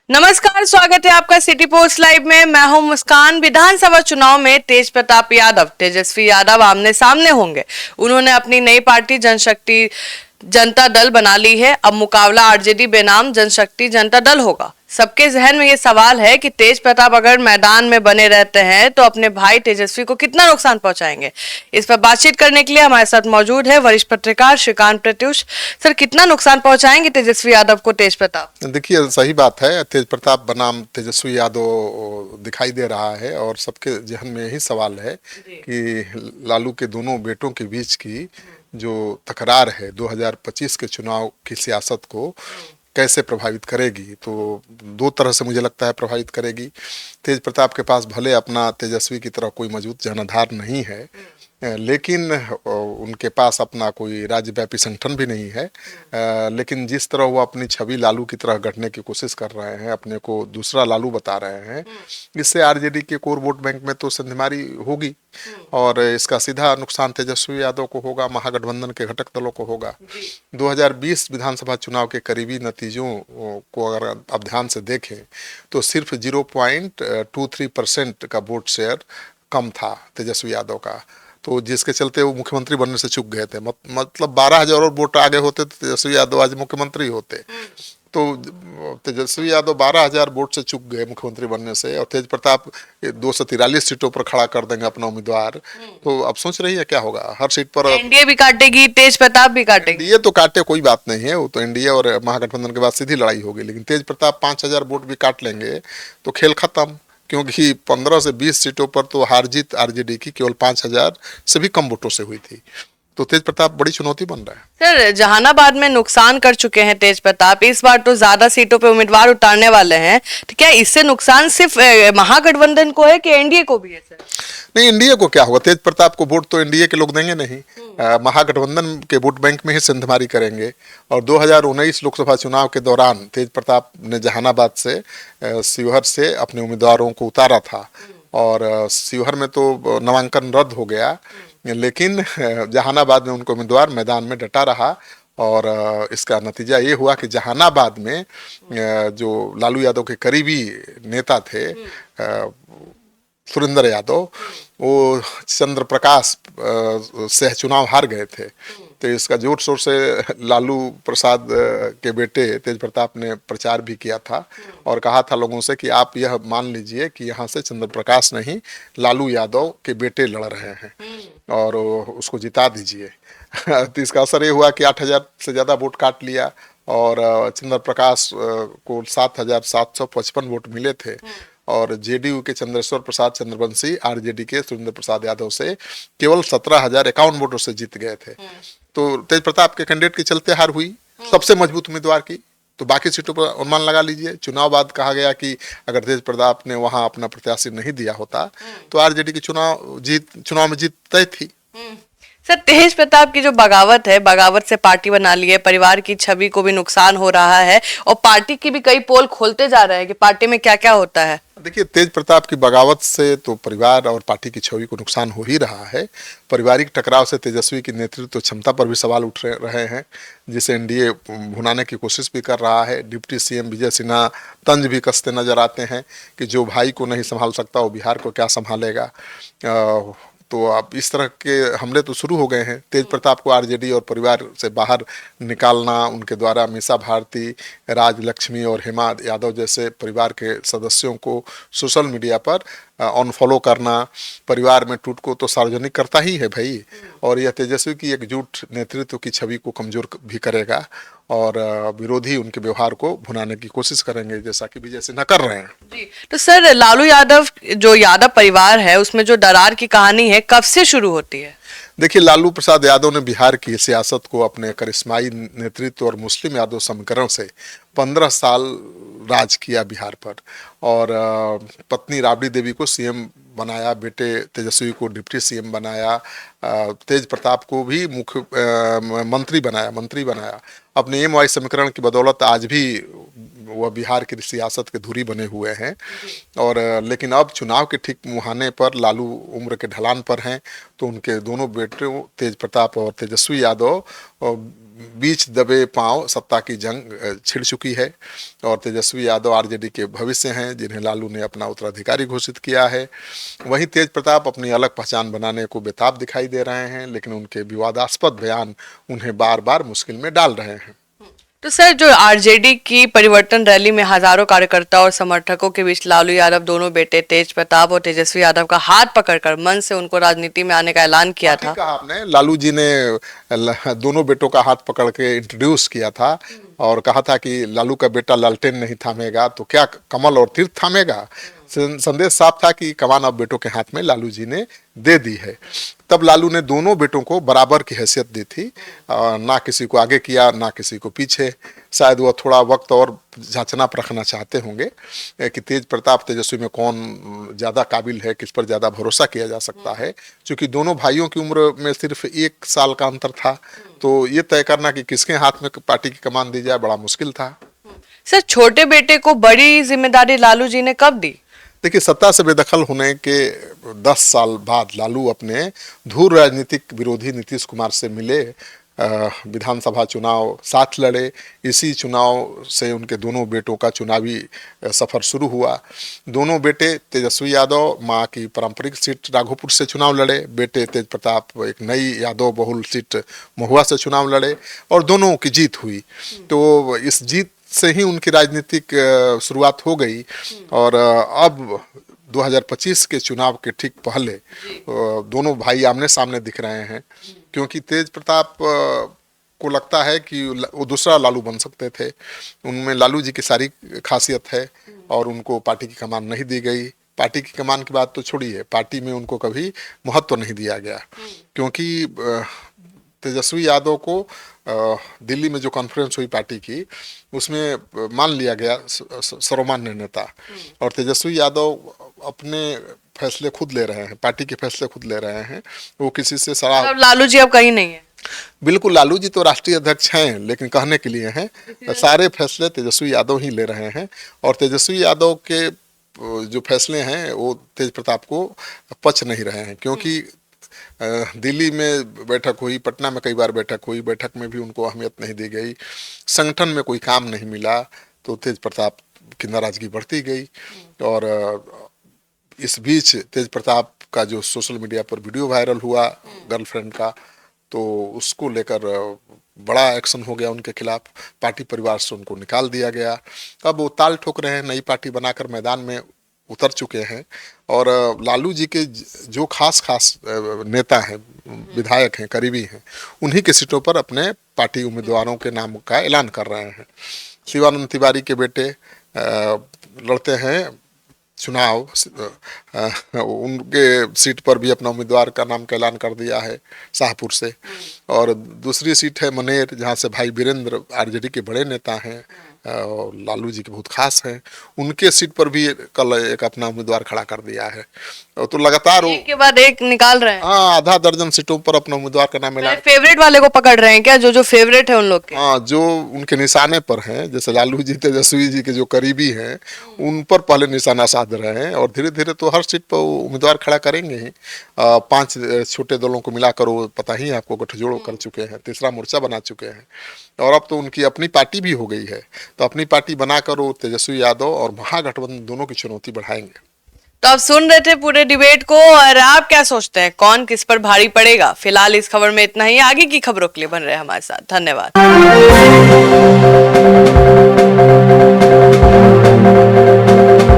नमस्कार, स्वागत है आपका सिटी पोस्ट लाइव में। मैं हूं मुस्कान। विधानसभा चुनाव में तेज प्रताप यादव, तेजस्वी यादव आमने सामने होंगे। उन्होंने अपनी नई पार्टी जनशक्ति जनता दल बना ली है। अब मुकाबला आरजेडी बनाम जनशक्ति जनता दल होगा। सबके जहन में ये सवाल है कि तेज प्रताप अगर मैदान में बने रहते हैं तो अपने भाई तेजस्वी को कितना नुकसान पहुंचाएंगे। इस पर बातचीत करने के लिए हमारे साथ मौजूद है वरिष्ठ पत्रकार श्रीकांत प्रत्युष। सर, कितना नुकसान पहुंचाएंगे तेजस्वी यादव को तेज प्रताप? देखिए, सही बात है। तेज प्रताप बनाम तेजस्वी यादव दिखाई दे रहा है और सबके जहन में यही सवाल है कि लालू के दोनों बेटों के बीच की जो तकरार है 2025 के चुनाव की सियासत को कैसे प्रभावित करेगी। तो दो तरह से मुझे लगता है प्रभावित करेगी। तेज प्रताप के पास भले अपना तेजस्वी की तरह कोई मजबूत जनाधार नहीं है, लेकिन उनके पास अपना कोई राज्यव्यापी संगठन भी नहीं है। लेकिन जिस तरह वो अपनी छवि लालू की तरह गढ़ने की कोशिश कर रहे हैं, अपने को दूसरा लालू बता रहे हैं, इससे आरजेडी के कोर वोट बैंक में तो संधमारी होगी और इसका सीधा नुकसान तेजस्वी यादव को होगा, महागठबंधन के घटक दलों को होगा। 2020 विधानसभा चुनाव के करीबी नतीजों को अगर आप ध्यान से देखें तो सिर्फ 0.23% का वोट शेयर कम था तेजस्वी यादव का। तो जिसके चलते वो मुख्यमंत्री बनने से चूक गए थे। मतलब 12,000 और वोट आगे होते तो तेजस्वी यादव आज मुख्यमंत्री होते। तो तेजस्वी यादव 12,000 वोट से चूक गए मुख्यमंत्री बनने से, और तेज प्रताप 243 सीटों पर खड़ा कर देंगे अपना उम्मीदवार। तो अब सोच रही है क्या होगा। हर सीट पर एनडीए भी काटेगी, तेज प्रताप भी काटेगी। एनडीए तो काटे, कोई बात नहीं है। वो तो एनडीए और महागठबंधन के बाद सीधी लड़ाई होगी। लेकिन तेज प्रताप 5,000 वोट भी काट लेंगे तो खेल खत्म, क्योंकि 15 से 20 सीटों पर तो हार जीत आरजेडी की केवल 5,000 से भी कम वोटों से हुई थी। तो तेज प्रताप बड़ी चुनौती बन रहा है। सर, जहानाबाद में नुकसान कर चुके हैं तेज प्रताप, इस बार तो ज्यादा सीटों पे उम्मीदवार उतारने वाले हैं। तो क्या इससे नुकसान सिर्फ महागठबंधन को है कि एनडीए को भी है सर? नहीं, एनडीए को क्या होगा। तेज प्रताप को वोट तो एनडीए के लोग देंगे नहीं। महागठबंधन के वोट बैंक में ही सिंधमारी करेंगे। और 2019 लोकसभा चुनाव के दौरान तेज प्रताप ने जहानाबाद से शिवहर से अपने उम्मीदवारों को उतारा था और शिवहर में तो नामांकन रद्द हो गया, लेकिन जहानाबाद में उनको उम्मीदवार मैदान में डटा रहा। और इसका नतीजा ये हुआ कि जहानाबाद में जो लालू यादव के करीबी नेता थे सुरेंद्र यादव, वो चंद्र प्रकाश से चुनाव हार गए थे। तो इसका जोर शोर से लालू प्रसाद के बेटे तेज प्रताप ने प्रचार भी किया था और कहा था लोगों से कि आप यह मान लीजिए कि यहाँ से चंद्र प्रकाश नहीं, लालू यादव के बेटे लड़ रहे हैं और उसको जिता दीजिए। तो इसका असर ये हुआ कि 8,000 से ज़्यादा वोट काट लिया और चंद्र प्रकाश को 7,755 वोट मिले थे। और जेडीयू के चंद्रेश्वर प्रसाद चंद्रवंशी आरजेडी के सुरेंद्र प्रसाद यादव से केवल 17,051 वोटों से जीत गए थे। तो तेज प्रताप के कैंडिडेट के चलते हार हुई, सबसे मजबूत उम्मीदवार की। तो बाकी सीटों पर अनुमान लगा लीजिए। चुनाव बाद कहा गया कि अगर तेज प्रताप ने वहां अपना प्रत्याशी नहीं दिया होता तो आरजेडी की चुनाव में जीत तय थी। सर, तेज प्रताप की जो बगावत है, बगावत से पार्टी बना ली है, परिवार की छवि को भी नुकसान हो रहा है और पार्टी की भी कई पोल खोलते जा रहे हैं कि पार्टी में क्या क्या होता है। देखिए, तेज प्रताप की बगावत से तो परिवार और पार्टी की छवि को नुकसान हो ही रहा है। पारिवारिक टकराव से तेजस्वी की नेतृत्व क्षमता पर भी सवाल उठ रहे हैं, जिसे एनडीए भुनाने की कोशिश भी कर रहा है। डिप्टी सीएम विजय सिन्हा तंज भी कसते नजर आते हैं कि जो भाई को नहीं संभाल सकता वो बिहार को क्या संभालेगा। तो अब इस तरह के हमले तो शुरू हो गए हैं। तेज प्रताप को आरजेडी और परिवार से बाहर निकालना, उनके द्वारा मीसा भारती, राजलक्ष्मी और हेमा यादव जैसे परिवार के सदस्यों को सोशल मीडिया पर अनफॉलो करना, परिवार में टूट को तो सार्वजनिक करता ही है भाई। और यह तेजस्वी की एकजुट नेतृत्व की छवि को कमजोर भी करेगा और विरोधी उनके व्यवहार को भुनाने की कोशिश करेंगे, जैसा कि विजय सिन्हा कर रहे हैं। जी, तो सर, लालू यादव जो यादव परिवार है उसमें जो दरार की कहानी है कब से शुरू होती है? देखिए, लालू प्रसाद यादव ने बिहार की सियासत को अपने करिश्माई नेतृत्व और मुस्लिम यादव समीकरण से 15 साल राज किया बिहार पर। और पत्नी राबड़ी देवी को सीएम बनाया, बेटे तेजस्वी को डिप्टी सीएम बनाया, तेज प्रताप को भी मंत्री बनाया। अपने एम वाई समीकरण की बदौलत आज भी वह बिहार की सियासत के धुरी बने हुए हैं। और लेकिन अब चुनाव के ठीक मुहाने पर लालू उम्र के ढलान पर हैं, तो उनके दोनों बेटों तेज प्रताप और तेजस्वी यादव बीच दबे पांव सत्ता की जंग छिड़ चुकी है। और तेजस्वी यादव आरजेडी के भविष्य हैं, जिन्हें लालू ने अपना उत्तराधिकारी घोषित किया है। वहीं तेज प्रताप अपनी अलग पहचान बनाने को बेताब दिखाई दे रहे हैं, लेकिन उनके विवादास्पद बयान उन्हें बार बार मुश्किल में डाल रहे हैं। तो सर, जो आरजेडी की परिवर्तन रैली में हजारों कार्यकर्ता और समर्थकों के बीच लालू यादव दोनों बेटे तेज प्रताप और तेजस्वी यादव का हाथ पकड़कर मन से उनको राजनीति में आने का ऐलान किया था। कहा आपने, लालू जी ने दोनों बेटों का हाथ पकड़ के इंट्रोड्यूस किया था और कहा था कि लालू का बेटा लालटेन नहीं थामेगा तो क्या कमल और तीर्थ थामेगा। संदेश साफ था कि कमान अब बेटों के हाथ में लालू जी ने दे दी है। तब लालू ने दोनों बेटों को बराबर की हैसियत दी थी, ना किसी को आगे किया ना किसी को पीछे। शायद वह थोड़ा वक्त और जांचना परखना चाहते होंगे कि तेज प्रताप तेजस्वी में कौन ज़्यादा काबिल है, किस पर ज़्यादा भरोसा किया जा सकता है। क्योंकि दोनों भाइयों की उम्र में सिर्फ 1 साल का अंतर था, तो ये तय करना कि किसके हाथ में पार्टी की कमान दी जाए बड़ा मुश्किल था। सर, छोटे बेटे को बड़ी जिम्मेदारी लालू जी ने कब दी? देखिए, सत्ता से बेदखल होने के 10 साल बाद लालू अपने धूर राजनीतिक विरोधी नीतीश कुमार से मिले, विधानसभा चुनाव साथ लड़े। इसी चुनाव से उनके दोनों बेटों का चुनावी सफर शुरू हुआ। दोनों बेटे तेजस्वी यादव मां की पारंपरिक सीट राघोपुर से चुनाव लड़े, बेटे तेज प्रताप एक नई यादव बहुल सीट महुआ से चुनाव लड़े और दोनों की जीत हुई। तो इस जीत से ही उनकी राजनीतिक शुरुआत हो गई। और अब 2025 के चुनाव के ठीक पहले दोनों भाई आमने सामने दिख रहे हैं, क्योंकि तेज प्रताप को लगता है कि वो दूसरा लालू बन सकते थे। उनमें लालू जी की सारी खासियत है और उनको पार्टी की कमान नहीं दी गई। पार्टी की कमान की बात तो छोड़िए, पार्टी में उनको कभी महत्व नहीं दिया गया, क्योंकि तेजस्वी यादव को दिल्ली में जो कॉन्फ्रेंस हुई पार्टी की, उसमें मान लिया गया सर्वमान्य नेता। और तेजस्वी यादव अपने फैसले खुद ले रहे हैं, पार्टी के फैसले खुद ले रहे हैं। वो किसी से सलाह, लालू जी अब कहीं नहीं है। बिल्कुल, लालू जी तो राष्ट्रीय अध्यक्ष हैं, लेकिन कहने के लिए हैं। सारे फैसले तेजस्वी यादव ही ले रहे हैं। और तेजस्वी यादव के जो फैसले हैं वो तेज प्रताप को पच नहीं रहे हैं, क्योंकि दिल्ली में बैठक हुई, पटना में कई बार बैठक हुई, बैठक में भी उनको अहमियत नहीं दी गई, संगठन में कोई काम नहीं मिला, तो तेज प्रताप की नाराजगी बढ़ती गई। और इस बीच तेज प्रताप का जो सोशल मीडिया पर वीडियो वायरल हुआ गर्लफ्रेंड का, तो उसको लेकर बड़ा एक्शन हो गया उनके खिलाफ। पार्टी परिवार से उनको निकाल दिया गया। अब वो ताल ठोक रहे हैं, नई पार्टी बनाकर मैदान में उतर चुके हैं। और लालू जी के जो खास नेता हैं, विधायक हैं, करीबी हैं, उन्हीं के सीटों पर अपने पार्टी उम्मीदवारों के नाम का ऐलान कर रहे हैं। शिवानंद तिवारी के बेटे लड़ते हैं चुनाव, उनके सीट पर भी अपना उम्मीदवार का नाम का ऐलान कर दिया है शाहपुर से। और दूसरी सीट है मनेर, जहाँ से भाई वीरेंद्र आरजेडी के बड़े नेता हैं और लालू जी के बहुत खास हैं, उनके सीट पर भी कल एक अपना उम्मीदवार खड़ा कर दिया है। तो लगातार एक के बाद एक निकाल रहे हैं। हाँ, आधा दर्जन सीटों पर अपना उम्मीदवार का नाम ऐलान। फेवरेट वाले को पकड़ रहे हैं क्या, जो फेवरेट है उन लोग के? हाँ, जो उनके निशाने पर हैं, जैसे लालू जी तेजस्वी जी के जो करीबी हैं, उन पर पहले निशाना साध रहे हैं। और धीरे धीरे तो हर सीट पर उम्मीदवार खड़ा करेंगे ही। 5 छोटे दलों को मिलाकर वो पता ही आपको गठजोड़ कर चुके हैं, तीसरा मोर्चा बना चुके हैं। और अब तो उनकी अपनी पार्टी भी हो गई है, तो अपनी पार्टी बनाकर वो तेजस्वी यादव और महागठबंधन दोनों की चुनौती बढ़ाएंगे। तो आप सुन रहे थे पूरे डिबेट को, और आप क्या सोचते हैं, कौन किस पर भारी पड़ेगा? फिलहाल इस खबर में इतना ही। आगे की खबरों के लिए बन रहे हमारे साथ। धन्यवाद।